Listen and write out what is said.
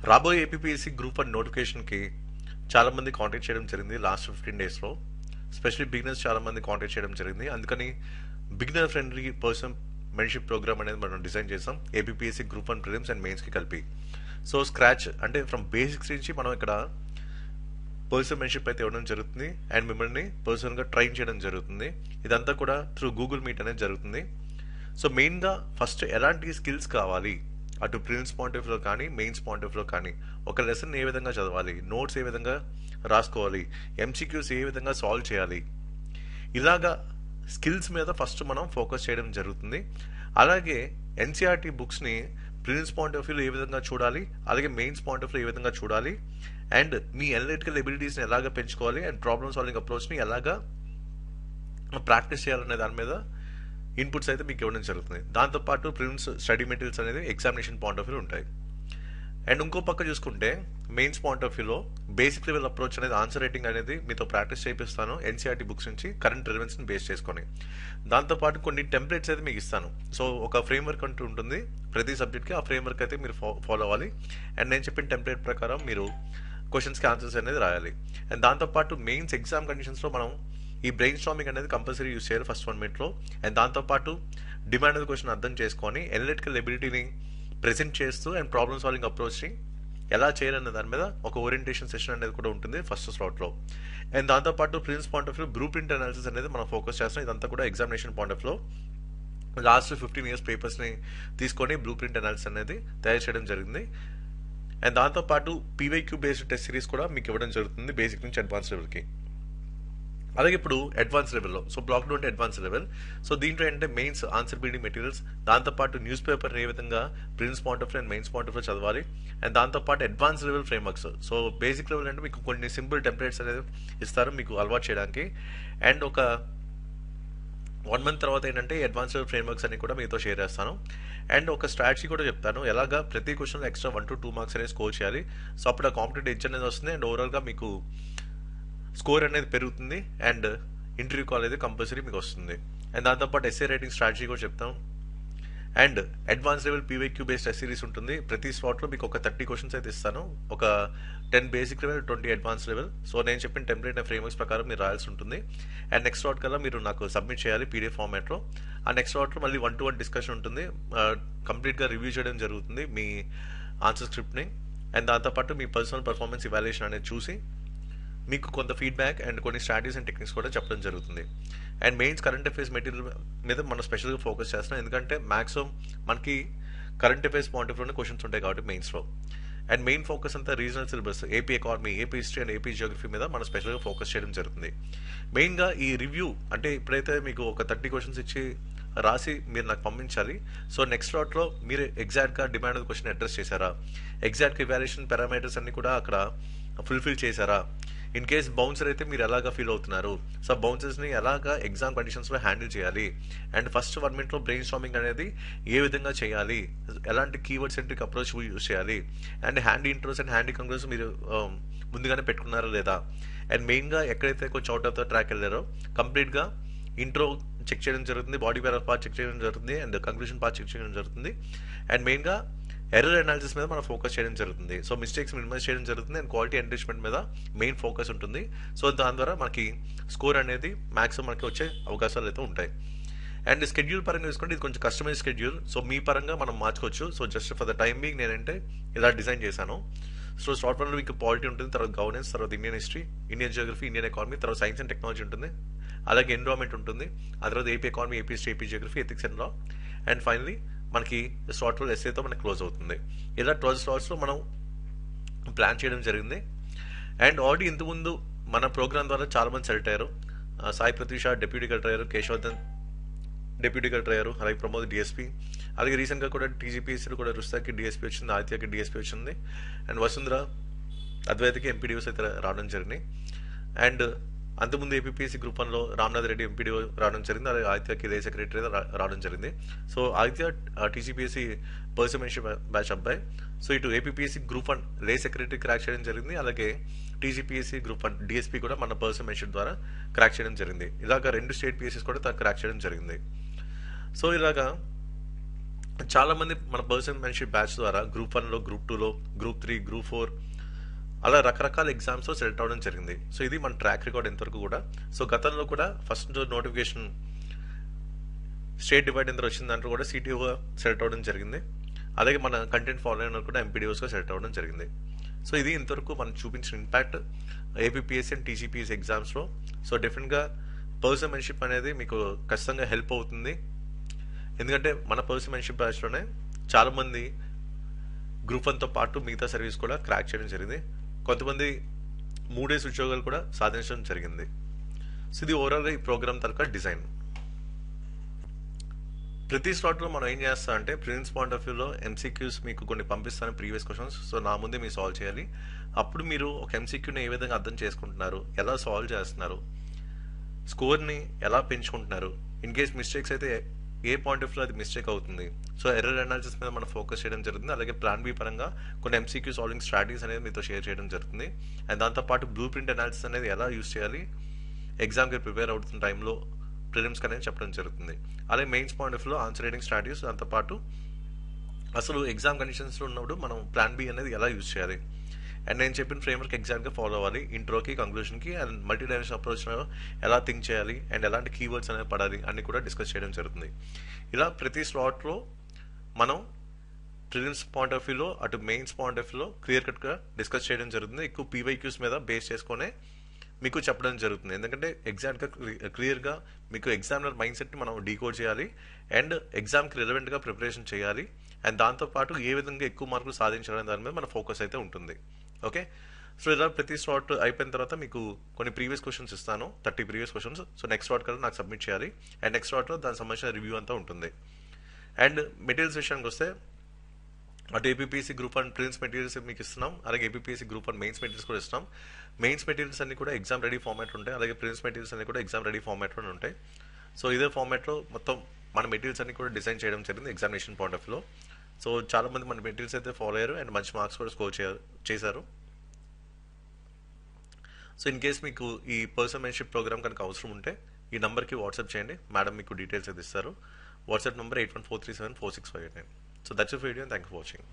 రాబోయే APPSC group 1 నోటిఫికేషన్కి చాలామంది కాంటాక్ట్ చేయడం జరిగింది లాస్ట్ 15 డేస్లో. స్పెషల్లీ బిగినర్స్ చాలామంది కాంటాక్ట్ చేయడం జరిగింది. అందుకని beginner friendly person mentorship program అనేది మనం డిజైన్ చేసాం ఏపీపీఎస్సీ గ్రూప్ 1 ప్రిలిమ్స్ అండ్ మెయిన్స్కి కలిపి. సో స్క్రాచ్ అంటే ఫ్రమ్ బేసిక్స్ నుంచి మనం ఇక్కడ పర్సన్ మెంటర్షిప్ అయితే ఇవ్వడం జరుగుతుంది అండ్ మిమ్మల్ని పర్సనల్గా ట్రైన్ చేయడం జరుగుతుంది. ఇదంతా కూడా త్రూ గూగుల్ మీట్ అనేది జరుగుతుంది. సో మెయిన్గా ఫస్ట్ ఎలాంటి స్కిల్స్ కావాలి, అటు ప్రిలిమ్స్ పాయింట్ ఆఫ్ వ్యూలో కానీ మెయిన్స్ పాయింట్ ఆఫ్ వ్యూలో కానీ, ఒక లెసన్ ఏ విధంగా చదవాలి, నోట్స్ ఏ విధంగా రాసుకోవాలి, ఎంసీక్యూస్ ఏ విధంగా సాల్వ్ చేయాలి, ఇలాగా స్కిల్స్ మీద ఫస్ట్ మనం ఫోకస్ చేయడం జరుగుతుంది. అలాగే ఎన్సీఆర్టీ బుక్స్ని ప్రిలిమ్స్ పాయింట్ ఆఫ్ వ్యూలో ఏ విధంగా చూడాలి, అలాగే మెయిన్స్ పాయింట్ ఆఫ్ వ్యూ ఏ విధంగా చూడాలి, అండ్ మీ అనలిటికల్ ఎబిలిటీస్ని ఎలాగ పెంచుకోవాలి, అండ్ ప్రాబ్లమ్ సాల్వింగ్ అప్రోచ్ని ఎలాగా ప్రాక్టీస్ చేయాలనే దాని మీద ఇన్పుట్స్ అయితే మీకు ఇవ్వడం జరుగుతుంది. దాంతోపాటు ప్రిలిమ్స్ స్టడీ మెటీరియల్స్ అనేది ఎగ్జామినేషన్ పాయింట్ ఆఫ్ వ్యూ ఉంటాయి. అండ్ ఇంకో పక్క చూసుకుంటే మెయిన్స్ పాయింట్ ఆఫ్ వ్యూలో బేసిక్ లెవెల్ అప్రోచ్ అనేది ఆన్సర్ రైటింగ్ అనేది మీతో ప్రాక్టీస్ చేపిస్తాను ఎన్సీఆర్టీ బుక్స్ నుంచి కరెంట్ రిలవెన్స్ని బేస్ చేసుకొని. దాంతోపాటు కొన్ని టెంప్లెట్స్ అయితే మీకు ఇస్తాను. సో ఒక ఫ్రేమ్వర్క్ అంటూ ఉంటుంది ప్రతి సబ్జెక్ట్కి, ఆ ఫ్రేమ్వర్క్ అయితే మీరు ఫాలో అవ్వాలి. అండ్ నేను చెప్పిన టెంప్లెట్ ప్రకారం మీరు క్వశ్చన్స్కి ఆన్సర్స్ అనేది రాయాలి. అండ్ దాంతోపాటు మెయిన్స్ ఎగ్జామ్ కండిషన్స్లో మనం ఈ బ్రెయిన్ స్టార్మింగ్ అనేది కంపల్సరీ యూస్ చేయాలి ఫస్ట్ 1 మినిట్లో. అండ్ దాంతోపాటు డిమాండ్ ఆఫ్ క్వశ్చన్ అర్థం చేసుకొని అనలిటికల్ ఎబిలిటీని ప్రెజెంట్ చేస్తూ అండ్ ప్రాబ్లమ్ సాల్వింగ్ అప్రోచ్ని ఎలా చేయాలన్న దాని మీద ఒక ఓరియంటేషన్ సెషన్ అనేది కూడా ఉంటుంది ఫస్ట్ స్లాట్లో. అండ్ దాంతోపాటు prelims point of view blue print analysis అనేది మనం ఫోకస్ చేస్తాం. ఇదంతా కూడా examination point of view last 15 years పేపర్స్ని తీసుకొని బ్లూ ప్రింట్ అనాలిసిస్ అనేది తయారు చేయడం జరిగింది. అండ్ దాంతోపాటు పీవైక్యూ బేస్డ్ టెస్ట్ సిరీస్ కూడా మీకు ఇవ్వడం జరుగుతుంది బేసిక్ నుంచి అడ్వాన్స్ లెవెల్కి. అలాగే ఇప్పుడు అడ్వాన్స్ లెవెల్లో, so block down advance level. So దీంట్లో ఏంటంటే మెయిన్స్ ఆన్సర్ బీడింగ్ మెటీరియల్స్, దాంతోపాటు న్యూస్ పేపర్ ఏ విధంగా prelims point of view and mains point of view చదవాలి, అండ్ దాంతోపాటు advance level frameworks. So basic level అంటే మీకు కొన్ని సింపుల్ టెంప్లెట్స్ అనేది ఇస్తారు మీకు అలవాటు చేయడానికి. అండ్ ఒక 1 month తర్వాత ఏంటంటే అడ్వాన్స్ లెవెల్ ఫ్రేమ్వర్క్స్ అన్ని కూడా మీతో షేర్ చేస్తాను. అండ్ ఒక స్ట్రాటజీ కూడా చెప్తాను ఎలాగా ప్రతి క్వశ్చన్లో ఎక్స్ట్రా 1 to 2 marks అనేది స్కోర్ చేయాలి. సో అప్పుడు ఆ కాంపిటేటివ్ ఎడ్జ్ అనేది వస్తుంది అండ్ ఓవరాల్గా మీకు స్కోర్ అనేది పెరుగుతుంది అండ్ ఇంటర్వ్యూ కాల్ అనేది కంపల్సరీ మీకు వస్తుంది. అండ్ దాంతోపాటు ఎస్ఏ రైటింగ్ స్ట్రాటజీ కూడా చెప్తాం. And advance level PYQ based test series ఉంటుంది. ప్రతి స్లాట్లో మీకు ఒక 30 questions అయితే ఇస్తాను. ఒక 10 basic level, 20 advance level. So నేను చెప్పిన టెంప్లెట్ అండ్ ఫ్రేమ్వర్క్స్ ప్రకారం మీరు రాయాల్సి ఉంటుంది. అండ్ నెక్స్ట్ స్లాట్ కల్లా మీరు నాకు సబ్మిట్ చేయాలి పీడిఎఫ్ ఫార్మాట్లో. ఆ నెక్స్ట్ స్లాట్లో మళ్ళీ 1-to-1 డిస్కషన్ ఉంటుంది. కంప్లీట్గా రివ్యూ చేయడం జరుగుతుంది మీ ఆన్సర్ స్క్రిప్ట్ని. అండ్ దాంతోపాటు మీ పర్సనల్ పర్ఫార్మెన్స్ ఇవాల్యుయేషన్ అనేది చూసి మీకు కొంత ఫీడ్బ్యాక్ అండ్ కొన్ని స్ట్రాటజీస్ అండ్ టెక్నిక్స్ కూడా చెప్పడం జరుగుతుంది. And mains current affairs material మీద మనం స్పెషల్గా ఫోకస్ చేస్తున్నాం, ఎందుకంటే మ్యాక్సిమం మనకి కరెంట్ అఫైర్స్ పాయింట్ ఆఫ్ వ్యూలోనే క్వశ్చన్స్ ఉంటాయి కాబట్టి మెయిన్స్లో. అండ్ మెయిన్ ఫోకస్ అంతా regional syllabus, AP economy, AP history and AP geography మీద మనం స్పెషల్గా ఫోకస్ చేయడం జరుగుతుంది. మెయిన్గా ఈ రివ్యూ అంటే ఇప్పుడైతే మీకు ఒక 30 questions ఇచ్చి రాసి మీరు నాకు పంపించాలి. సో నెక్స్ట్ స్లాట్లో మీరు ఎగ్జాక్ట్గా డిమాండ్ ఆఫ్ క్వశ్చన్ అడ్రస్ చేశారా, ఎగ్జాక్ట్ ఇవాల్యుయేషన్ పారామీటర్స్ అన్ని కూడా అక్కడ ఫుల్ఫిల్ చేశారా, ఇన్ కేస్ బౌన్సర్ అయితే మీరు ఎలాగా ఫీల్ అవుతున్నారు, సో బౌన్సర్స్ని ఎలాగా ఎగ్జామ్ కండిషన్స్లో హ్యాండిల్ చేయాలి, and first 1 minute brain storming అనేది ఏ విధంగా చేయాలి, ఎలాంటి కీవర్డ్ సెంట్రిక్ అప్రోచ్ యూజ్ చేయాలి, and handy intros and handy conclusions మీరు ముందుగానే పెట్టుకున్నారా లేదా, అండ్ మెయిన్గా ఎక్కడైతే కొంచెం అవుట్ ఆఫ్ ద ట్రాక్ వెళ్ళారో కంప్లీట్గా ఇంట్రో చెక్ చేయడం జరుగుతుంది, బాడీ పార్ట్ చెక్ చేయడం జరుగుతుంది, అండ్ కంక్లూజన్ పార్ట్ చెక్ చేయడం జరుగుతుంది. అండ్ మెయిన్గా ఎర్రర్ అనాలిసిస్ మీద మనం ఫోకస్ చేయడం జరుగుతుంది. సో మిస్టేక్స్ మినిమైజ్ చేయడం జరుగుతుంది అండ్ క్వాలిటీ ఎన్రిచ్మెంట్ మీద మెయిన్ ఫోకస్ ఉంటుంది. సో దాని ద్వారా మనకి స్కోర్ అనేది మ్యాక్సిమం మనకి వచ్చే అవకాశాలు అయితే ఉంటాయి. అండ్ స్కెడ్యూల్ పరంగా చూసుకుంటే ఇది కొంచెం కస్టమైజ్ స్కెడ్యూల్, సో మీ పరంగా మనం మార్చుకోవచ్చు. So just for the time being నేనంటే ఇలా డిజైన్ చేశాను. సో స్టార్ట్ వన్లో మీకు పాలిటీ ఉంటుంది, తర్వాత గవర్నెన్స్, తర్వాత Indian history, Indian Geography, Indian economy, తర్వాత సైన్స్ అండ్ టెక్నాలజీ ఉంటుంది, అలాగే ఎన్విరాన్మెంట్ ఉంటుంది, ఆ తర్వాత AP economy, AP history, AP Geography, ethics and law, and finally మనకి స్లాట్లో ఎస్ఏతో మనకి క్లోజ్ అవుతుంది. ఇలా 12 slotsలో మనం ప్లాన్ చేయడం జరిగింది. అండ్ ఆల్రెడీ ఇంతకుముందు మన ప్రోగ్రామ్ ద్వారా చాలామంది సెలెక్ట్ అయ్యారు. సాయి ప్రతీష డిప్యూటీ కలెక్టర్ అయ్యారు, కేశవర్ధన్ డిప్యూటీ కలెక్టర్ అయ్యారు, అలాగే ప్రమోద్ డిఎస్పీ, అలాగే రీసెంట్గా కూడా టీజీపీఎస్సీలో కూడా రుస్తాకి డిఎస్పీ వచ్చింది, ఆదిత్యకి డిఎస్పీ వచ్చింది, అండ్ వసుంధర అద్వైతకి ఎంపీడీఓస్ అయితే రావడం జరిగింది. అండ్ అంతకుముందు ఏపీపీఎస్సీ గ్రూప్ 1లో రామ్నాథ్ రెడ్డి ఎంపీడీఓ రావడం జరిగింది, అలాగే ఆదిత్యకి లే సెక్రటరీ రావడం జరిగింది. So Aditya TGPSC person mentorship batch అబ్బాయి. సో ఇటు ఏపీపీఎస్సీ గ్రూప్ 1 లే సెక్రటరీ క్రాక్ చేయడం జరిగింది, అలాగే టీజీపీఎస్సీ గ్రూప్ 1 డిఎస్పీ కూడా మన పర్సన్ మెంటర్షిప్ ద్వారా క్రాక్ చేయడం జరిగింది. ఇలాగ 2 స్టేట్ పిఎస్సీస్ కూడా క్రాక్ చేయడం జరిగింది. సో ఇలాగా చాలా మంది మన పర్సన్ మెన్షిప్ బ్యాచ్ ద్వారా గ్రూప్ 1లో, గ్రూప్ 2లో, గ్రూప్ 3, గ్రూప్ 4 అలా రకరకాల ఎగ్జామ్స్లో సెలెక్ట్ అవ్వడం జరిగింది. సో ఇది మన ట్రాక్ రికార్డ్ ఎంతవరకు కూడా. సో గతంలో కూడా ఫస్ట్ నోటిఫికేషన్ స్టేట్ డివైడ్ ఎంత వచ్చిన దాంట్లో కూడా సిటీఓగా సెలెక్ట్ అవ్వడం జరిగింది. అలాగే మన కంటెంట్ ఫాలోయర్ కూడా ఎంపీడీఓస్గా సెలెక్ట్ అవ్వడం జరిగింది. సో ఇది ఇంతవరకు మనం చూపించిన ఇంపాక్ట్ ఏపీపీఎస్సీ అండ్ టీజీపీఎస్సీ ఎగ్జామ్స్లో. సో డెఫినెట్గా పర్సన్ మెన్షిప్ అనేది మీకు ఖచ్చితంగా హెల్ప్ అవుతుంది. ఎందుకంటే మన పర్సన్ మెన్షిప్ బ్యాచ్లోనే చాలామంది గ్రూప్ 1తో పాటు మిగతా సర్వీస్ కూడా క్రాక్ చేయడం జరిగింది. కొంతమంది 3 డేస్ ఉద్యోగాలు కూడా సాధించడం జరిగింది. సో ఇది ఓవరాల్గా ఈ ప్రోగ్రామ్ తరక డిజైన్. ప్రతి స్లాట్లో మనం ఏం చేస్తాం అంటే ప్రిన్స్ పాయింట్ ఆఫ్ వ్యూలో ఎంసీక్యూస్ మీకు కొన్ని పంపిస్తాను, ప్రీవియస్ క్వశ్చన్స్. సో నా ముందే మీరు సాల్వ్ చేయాలి. అప్పుడు మీరు ఒక ఎంసీక్యూని ఏ విధంగా అర్థం చేసుకుంటున్నారు, ఎలా సాల్వ్ చేస్తున్నారు, స్కోర్ని ఎలా పెంచుకుంటున్నారు, ఇన్ కేస్ మిస్టేక్స్ అయితే ఏ పాయింట్ ఆఫ్ వ్యూలో అది మిస్టేక్ అవుతుంది. సో ఎర్రర్ అనాలిసిస్ మీద మనం ఫోకస్ చేయడం జరుగుతుంది. అలాగే ప్లాన్ బి పరంగా కొన్ని ఎంసీక్యూ సాల్వింగ్ స్ట్రాటజీస్ అనేది మీతో షేర్ చేయడం జరుగుతుంది. అండ్ దాంతోపాటు బ్లూ ప్రింట్ అనాలిసిస్ అనేది ఎలా యూస్ చేయాలి ఎగ్జామ్కి ప్రిపేర్ అవుతున్న టైంలో ప్రిలిమ్స్కి అనేది చెప్పడం జరుగుతుంది. అలాగే మెయిన్స్ పాయింట్ ఆఫ్ వ్యూలో ఆన్సర్ రైటింగ్ స్ట్రాటజీస్, దాంతోపాటు అసలు ఎగ్జామ్ కండిషన్స్లో ఉన్నప్పుడు మనం ప్లాన్ బి అనేది ఎలా యూస్ చేయాలి, అండ్ నేను చెప్పిన ఫ్రేమ్వర్క్ ఎగ్జామ్గా ఫాలో అవ్వాలి, ఇంట్రోకి, కంక్లూషన్కి, అండ్ మల్టీ డైమెన్షన్ అప్రోచ్లో ఎలా థింక్ చేయాలి, అండ్ ఎలాంటి కీవర్డ్స్ అనేది పడాలి అన్ని కూడా డిస్కస్ చేయడం జరుగుతుంది. ఇలా ప్రతి స్లాట్లో మనం ప్రిలిమ్స్ పాయింట్ ఆఫ్ వ్యూలో అటు మెయిన్స్ పాయింట్ ఆఫ్ వ్యూలో క్లియర్ కట్గా డిస్కస్ చేయడం జరుగుతుంది. ఎక్కువ పీవైక్యూస్ మీద బేస్ చేసుకునే మీకు చెప్పడం జరుగుతుంది. ఎందుకంటే ఎగ్జామ్గా క్లియర్గా మీకు ఎగ్జామినర్ మైండ్ సెట్ని మనం డీకోడ్ చేయాలి, అండ్ ఎగ్జామ్కి రిలవెంట్గా ప్రిపరేషన్ చేయాలి, అండ్ దాంతోపాటు ఏ విధంగా ఎక్కువ మార్కులు సాధించాలనే దాని మీద మన ఫోకస్ అయితే ఉంటుంది. ఓకే, సో ఇలా ప్రతి స్లాట్ అయిపోయిన తర్వాత మీకు కొన్ని ప్రీవియస్ క్వశ్చన్స్ ఇస్తాను, 30 previous questions. So next slot కల్లా నాకు సబ్మిట్ చేయాలి, అండ్ నెక్స్ట్ స్లాట్లో దానికి సంబంధించిన రివ్యూ అంతా ఉంటుంది. అండ్ మెటీరియల్స్ విషయానికి వస్తే అటు ఏపీపీఎస్సీ గ్రూప్ 1 ప్రిలిమ్స్ మెటీరియల్స్ మీకు ఇస్తున్నాం, అలాగే ఏపీపీఎస్సీ గ్రూప్ 1 మెయిన్స్ మెటీరియల్స్ కూడా ఇస్తున్నాం. మెయిన్స్ మెటీరియల్స్ అన్ని కూడా ఎగ్జామ్ రెడీ ఫార్మాట్ ఉంటాయి, అలాగే ప్రిలిమ్స్ మెటీరియల్స్ అన్ని కూడా ఎగ్జామ్ రెడీ ఫార్మాట్లోనే ఉంటాయి. సో ఇదే ఫార్మాట్లో మొత్తం మన మెటీరియల్స్ అన్ని కూడా డిజైన్ చేయడం జరిగింది ఎగ్జామినేషన్ పాయింట్ ఆఫ్ వ్యూలో. సో చాలామంది మన మెటీరియల్స్ అయితే ఫాలో అయ్యారు అండ్ మంచి మార్క్స్ కూడా స్కోర్ చేశారు. సో ఇన్ కేస్ మీకు ఈ పర్సన్ మెన్షిప్ ప్రోగ్రామ్ కనుక అవసరం ఉంటే ఈ నెంబర్కి వాట్సాప్ చేయండి, మేడం మీకు డీటెయిల్స్ అయితే ఇస్తారు. WhatsApp number 8143746589. So that's it for video, thank you for watching.